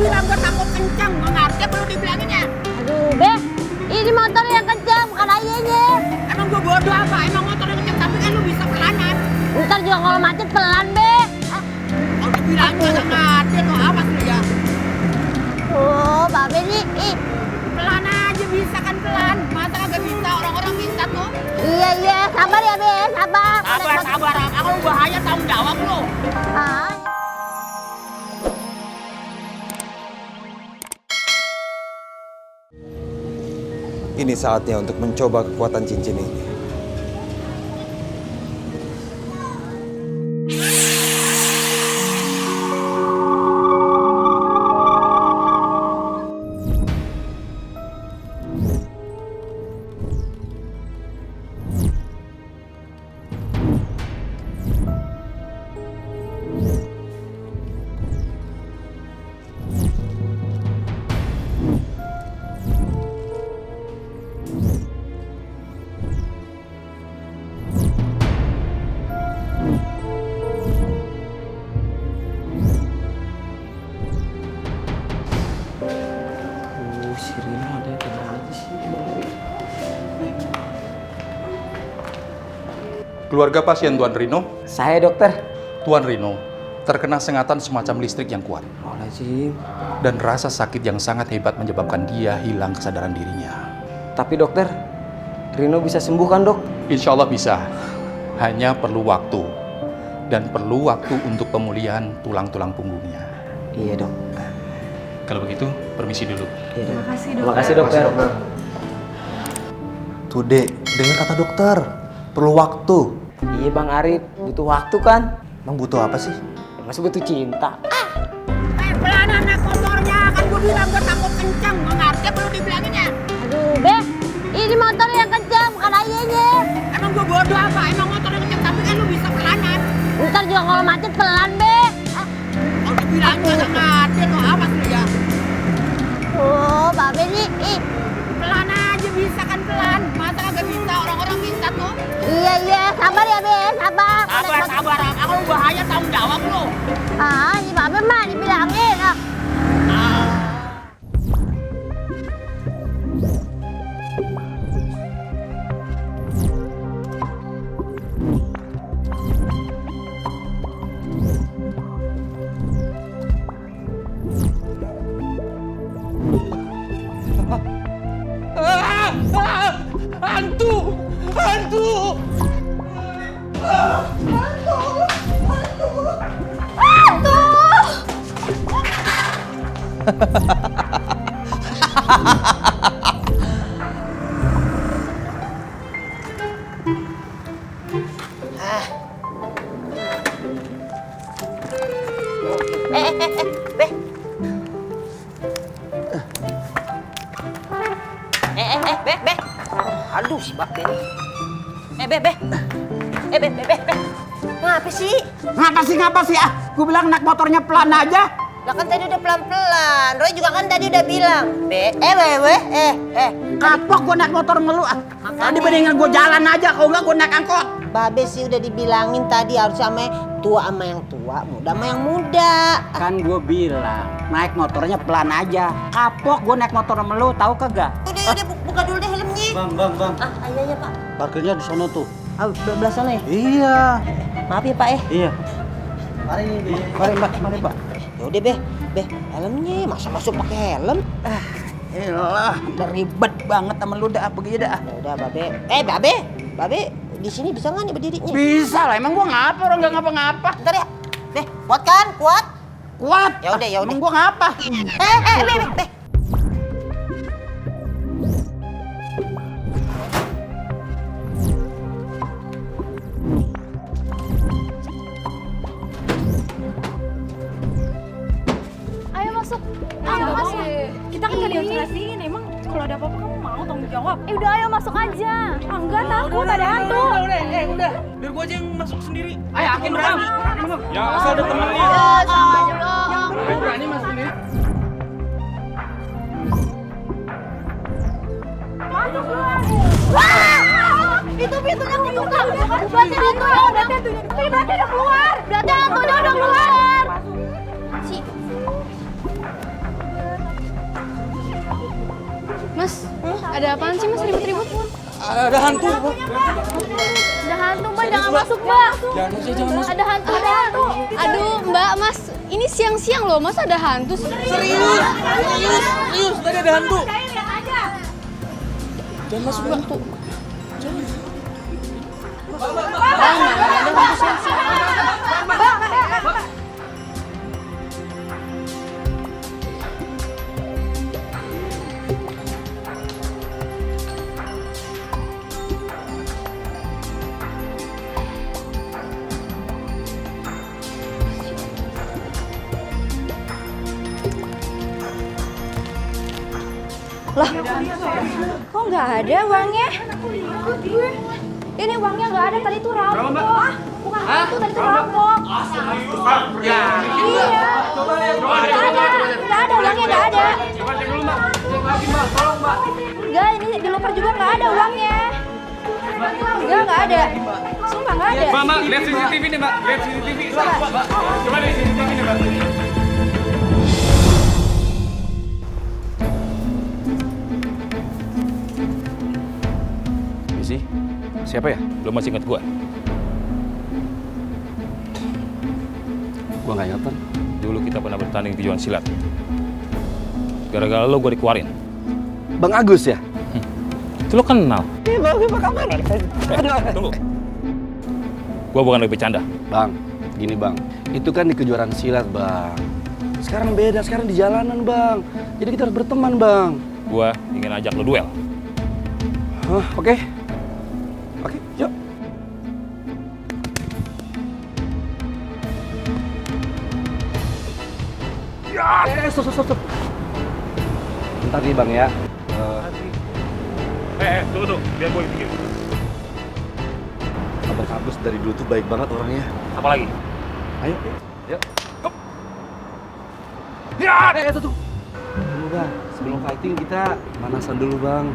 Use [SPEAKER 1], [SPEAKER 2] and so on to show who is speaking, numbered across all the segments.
[SPEAKER 1] bilang gua takut kencang, nggak ngerti perlu dibilanginnya.
[SPEAKER 2] Aduh, Be, ini motor yang kencang, bukan ayahnya.
[SPEAKER 1] Emang gua bodoh apa? Emang motornya kencang tapi kan lu bisa pelanan.
[SPEAKER 2] Ntar juga kalau macet pelan, Be.
[SPEAKER 1] Kalau dibilangin nggak ngerti tuh awas lu ya.
[SPEAKER 2] Oh, Babe nih.
[SPEAKER 1] Pelan aja bisa kan pelan. Masa kagak bisa orang-orang bisa tuh.
[SPEAKER 2] Iya, sabar ya, Be, sabar.
[SPEAKER 1] Sabar. Aku bahaya tanggung jawab lu.
[SPEAKER 2] Ah.
[SPEAKER 3] Ini saatnya untuk mencoba kekuatan cincin ini.
[SPEAKER 4] Si Rino ada di mana sih?
[SPEAKER 5] Keluarga pasien Tuan Rino.
[SPEAKER 4] Saya dokter.
[SPEAKER 5] Tuan Rino terkena sengatan semacam listrik yang kuat
[SPEAKER 4] Astagfirullahaladzim.
[SPEAKER 5] dan rasa sakit yang sangat hebat menyebabkan dia hilang kesadaran dirinya.
[SPEAKER 4] Tapi dokter, Rino bisa sembuh kan dok?
[SPEAKER 5] Insya Allah bisa. Hanya perlu waktu dan perlu waktu untuk pemulihan tulang-tulang punggungnya.
[SPEAKER 4] Iya dok.
[SPEAKER 5] Kalau begitu, permisi dulu.
[SPEAKER 4] Iya,
[SPEAKER 6] Terima kasih,
[SPEAKER 4] Terima
[SPEAKER 6] dokter.
[SPEAKER 4] kasih dokter.
[SPEAKER 3] Tuh dek, dengar kata dokter. Perlu waktu.
[SPEAKER 4] Iya Bang Arif, butuh waktu kan?
[SPEAKER 3] Emang butuh apa sih?
[SPEAKER 4] Masa butuh cinta?
[SPEAKER 1] Pelan anak motornya. Kan gua bilang gua takut kencang, nggak ngerti perlu dibilanginnya.
[SPEAKER 2] Aduh, Be, ini motor yang kencang, bukan ayahnya.
[SPEAKER 1] Emang gua bodoh apa? Emang motornya kencang tapi kan lu bisa pelanan.
[SPEAKER 2] Ntar juga kalau macet pelan, Be.
[SPEAKER 1] Kalau dibilangin nggak ngerti tuh awas lu ya.
[SPEAKER 2] Oh, Babe nih.
[SPEAKER 1] Pelan aja bisa kan pelan. Masa kagak bisa orang-orang bisa tuh.
[SPEAKER 2] Iya, sabar ya, Be, sabar.
[SPEAKER 1] Sabar. Aku bahaya tanggung jawab lu.
[SPEAKER 2] Ah, si Babe mah dibilangin.
[SPEAKER 5] Hantu!
[SPEAKER 2] Be. Be.
[SPEAKER 1] Aduh si Babe ini.
[SPEAKER 2] Be. Ngapa sih?
[SPEAKER 1] Ngapa sih ah? Gue bilang naik motornya pelan aja.
[SPEAKER 2] Lah kan tadi udah pelan-pelan. Roy juga kan tadi udah bilang.
[SPEAKER 1] Kapok gue naik motor melu ah. Tadi mendingan gue jalan aja, kalau enggak gue naik angkot.
[SPEAKER 2] Babe sih udah dibilangin tadi harus sama tua sama yang tua, muda sama yang muda.
[SPEAKER 1] Kan gue bilang naik motornya pelan aja. Kapok gue naik motor melu, tahu kagak?
[SPEAKER 2] Udah buka dulu deh helmnya.
[SPEAKER 3] Bang.
[SPEAKER 2] Ah, iya Pak.
[SPEAKER 3] Parkirnya di sono tuh.
[SPEAKER 2] Ah, belah sana ya?
[SPEAKER 3] Iya.
[SPEAKER 2] Maaf ya Pak ya.
[SPEAKER 3] Iya. Mari Mbak.
[SPEAKER 2] Ya udah Be, helmnya masa masuk pakai helm?
[SPEAKER 1] Elah, udah ribet banget sama lu dah begini dah.
[SPEAKER 2] Ya udah Babe di sini bisa nggak nih berdirinya?
[SPEAKER 1] Bisa lah, emang gua ngapa orang nggak ngapa-ngapa.
[SPEAKER 2] Bentar ya. Be, kuat kan? Kuat.
[SPEAKER 1] Kuat.
[SPEAKER 2] Ya udah.
[SPEAKER 1] Emang gua ngapa?
[SPEAKER 2] Be.
[SPEAKER 6] Ayo masuk. Ayo masuk. Kita kan gak diobserasiin. Emang kalau ada apa-apa kamu mau tanggung jawab? Udah ayo masuk aja. Enggak takut ada hantu.
[SPEAKER 7] Udah. Biar gua aja yang masuk sendiri.
[SPEAKER 1] Ayo, yakin Bang.
[SPEAKER 7] Ya, asal ada temannya.
[SPEAKER 2] Sama aja Bang.
[SPEAKER 7] Yang berani masuk sendiri.
[SPEAKER 2] Itu pintunya kebuka. Berarti hantu ya udah. Berarti udah keluar. Berarti hantunya udah keluar.
[SPEAKER 6] Mas, ada apaan sih Mas ribut-ribut?
[SPEAKER 7] Ada hantu.
[SPEAKER 6] Ada hantu Mbak, jangan masuk Mbak.
[SPEAKER 7] Jangan masuk.
[SPEAKER 6] Ada hantu. Aduh Mbak, Mas, ini siang-siang loh, Mas ada hantu.
[SPEAKER 7] Serius, tadi ada hantu. Jangan masuk Mbak.
[SPEAKER 6] Kok nggak ada uangnya? Ini uangnya nggak ada, tadi tuh rampok. Bukan itu, tadi tuh rampok. Iya. Nggak ada uangnya, nggak ada.
[SPEAKER 7] Coba cek dulu Mbak. Cek lagi Mbak, tolong Mbak.
[SPEAKER 6] Enggak, ini di loker juga nggak ada uangnya. Nggak ada. Sumpah nggak ada.
[SPEAKER 7] Mbak, lihat CCTV nih Mbak. Lihat CCTV. Mbak. Coba lihat CCTV nih Mbak.
[SPEAKER 5] Siapa ya? Lo masih ingat gue? Gue nggak ingat kan? Dulu kita pernah bertanding tinjuan silat. Gara-gara lo gue dikeluarin.
[SPEAKER 4] Bang Agus ya?
[SPEAKER 5] Itu lo kenal? Iya bang, tunggu. Gue bukan lagi bercanda.
[SPEAKER 4] Bang, gini bang, itu kan di kejuaraan silat bang. Sekarang beda, sekarang di jalanan bang. Jadi kita harus berteman bang.
[SPEAKER 5] Gue ingin ajak lo duel.
[SPEAKER 4] Hah, oke. Oke, yuk. Stop. Bentar nih bang ya.
[SPEAKER 5] Tunggu, biar gue pikir.
[SPEAKER 4] Abang Agus dari dulu tuh baik banget orangnya.
[SPEAKER 5] Apa lagi?
[SPEAKER 4] Ayo, yuk. Tuh. Dulu bang, sebelum fighting kita manasan dulu bang.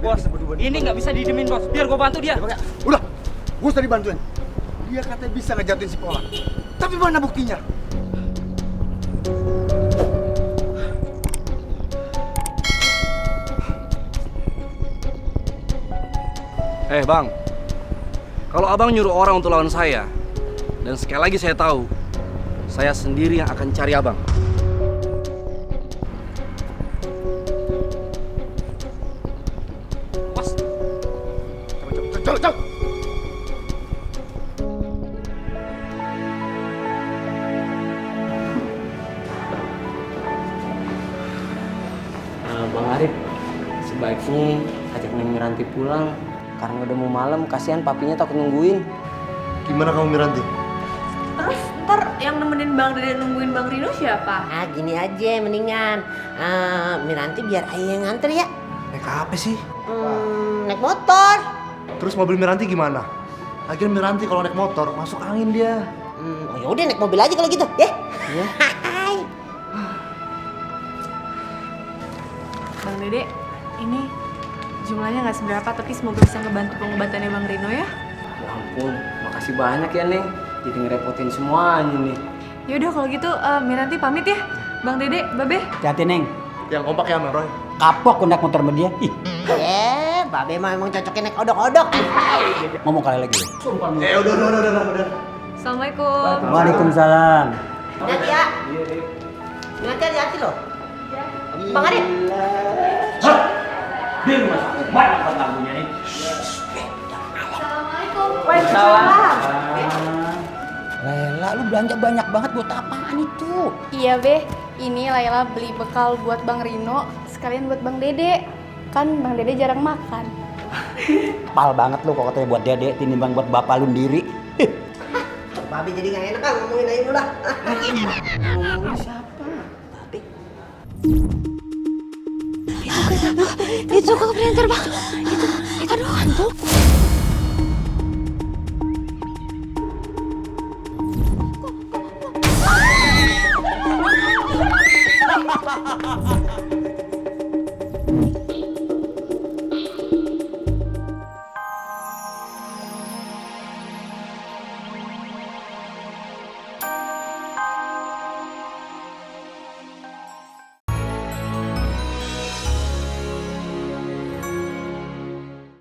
[SPEAKER 7] Bos, ini nggak bisa didemin bos. Biar gue bantu dia.
[SPEAKER 8] Udah, gue usah dibantuin. Dia katanya bisa ngejatuhin si Pola. Tapi mana buktinya?
[SPEAKER 4] Bang, kalau abang nyuruh orang untuk lawan saya, dan sekali lagi saya tahu, saya sendiri yang akan cari abang.
[SPEAKER 8] Cepet.
[SPEAKER 4] Bang Arif, sebaiknya ajak Neng Miranti pulang. Karena udah mau malam, kasihan papinya takut nungguin.
[SPEAKER 8] Gimana kamu Miranti?
[SPEAKER 9] Terus ntar yang nemenin Bang Dede nungguin Bang Rino siapa?
[SPEAKER 2] Ah gini aja mendingan. Miranti biar ayah yang nganter ya.
[SPEAKER 8] Naik apa sih?
[SPEAKER 2] Naik motor.
[SPEAKER 8] Terus mobil Miranti gimana? Lagian Miranti kalau naik motor masuk angin dia.
[SPEAKER 2] Oh yaudah naik mobil aja kalau gitu ya. Iya.
[SPEAKER 9] Bang Dede, ini jumlahnya nggak seberapa tapi semoga bisa ngebantu pengobatannya Bang Rino ya.
[SPEAKER 4] Ya ampun, makasih banyak ya Neng. Jadi ngerepotin semuanya nih.
[SPEAKER 9] Yaudah kalau gitu Miranti pamit ya. Bang Dede, Babe.
[SPEAKER 1] Hati-hati Neng,
[SPEAKER 8] Yang kompak ya sama Roy.
[SPEAKER 1] kapok gue naik motor sama dia. Ih,
[SPEAKER 2] Babe mah emang cocoknya naik odok-odok.
[SPEAKER 1] ngomong kali lagi.
[SPEAKER 8] Udah.
[SPEAKER 9] Assalamualaikum.
[SPEAKER 1] Waalaikumsalam.
[SPEAKER 2] Hati ya. Miranti hati-hati loh. Bang Arif.
[SPEAKER 1] Dia rumah sakit banyak banget lagunya nih.
[SPEAKER 6] Assalamualaikum.
[SPEAKER 2] Waalaikumsalam.
[SPEAKER 1] Lela, lu belanja banyak banget buat apaan itu?
[SPEAKER 6] Iya Be, ini Laila beli bekal buat Bang Rino, sekalian buat Bang Dede. Kan Bang Dede jarang makan.
[SPEAKER 1] Pal banget lu kok katanya buat dede, tinimbang buat bapak lu sendiri.
[SPEAKER 2] Babi jadi nggak enak kan ngomongin aja udah.
[SPEAKER 8] Ngomongin siapa?
[SPEAKER 2] Babi.
[SPEAKER 6] Itu kok printer bang. Itu